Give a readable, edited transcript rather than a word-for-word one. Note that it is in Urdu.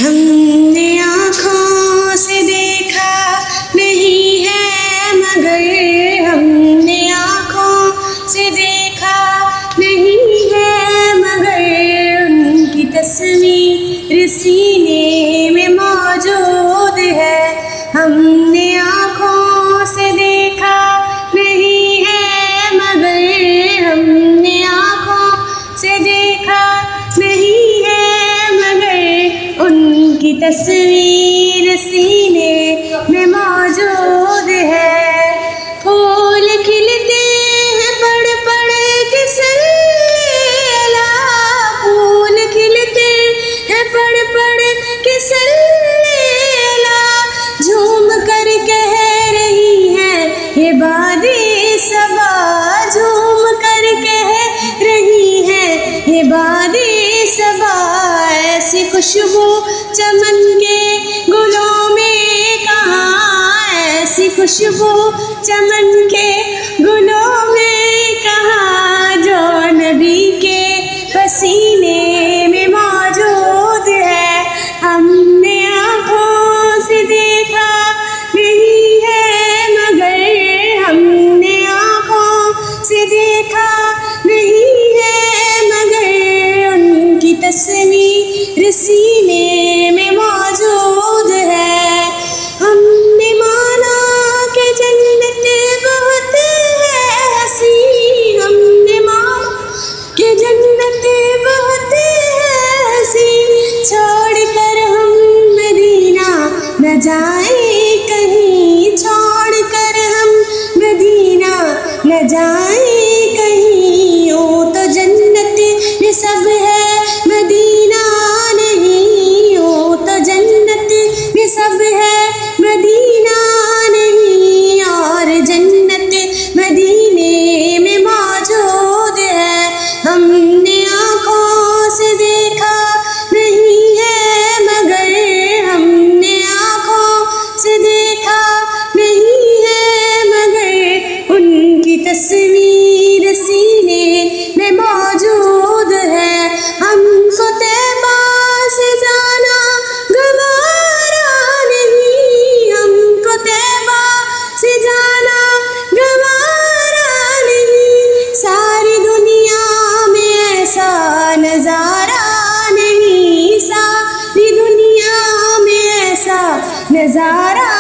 ہم نے آنکھوں سے دیکھا نہیں ہے مگر ہم نے آنکھوں سے دیکھا نہیں ہے مگر ان کی تصویر سینے میں موجود ہے. ہم نے آنکھوں سے دیکھا نہیں ہے مگر ہم نے آنکھوں سے دیکھا نہیں ہے مگر ان کی تصویر سینے میں موجود ہے. پھول کھلتے ہیں پڑھ پڑھ کے صلی اللہ، پھول کھلتے ہیں پڑھ پڑھ کے صلی اللہ، جھوم کر کہہ رہی ہے یہ بادِ صبا، جھوم کر کہہ رہی ہے یہ بادِ صبا. ایسی خوشبو چمن کے گلوں میں کہاں، ایسی خوشبو چمن کے گلوں میں کہاں، جو نبی کے پسینے میں موجود ہے. ہم نے آنکھوں سے دیکھا نہیں ہے مگر ہم نے آنکھوں سے دیکھا نہیں ہے مگر ان کی تصویر سینے میں موجود ہے. ہم نے مانا کہ جنت بہت ہے حسین، ہم نے مانا کہ جنت بہت ہے حسین، چھوڑ کر ہم مدینہ نہ جائیں کہیں، چھوڑ کر ہم مدینہ نہ جائیں کہیں. یوں تو جنت میں سب ہے مدینہ نہیں، یوں تو جنت میں سب ہے مدینہ نہیں، اور جنت مدینے میں موجود ہے. ہم نے آنکھوں سے دیکھا نہیں ہے مگر ہم نے آنکھوں سے دیکھا نہیں ہے مگر ان کی تصویر سینے میں موجود ہے. ہم کو طیبہ سے جانا گوارا نہیں، ہم کو طیبہ سے جانا گوارا نہیں، ساری دنیا میں ایسا نظارہ نہیں، ساری دنیا میں ایسا نظارہ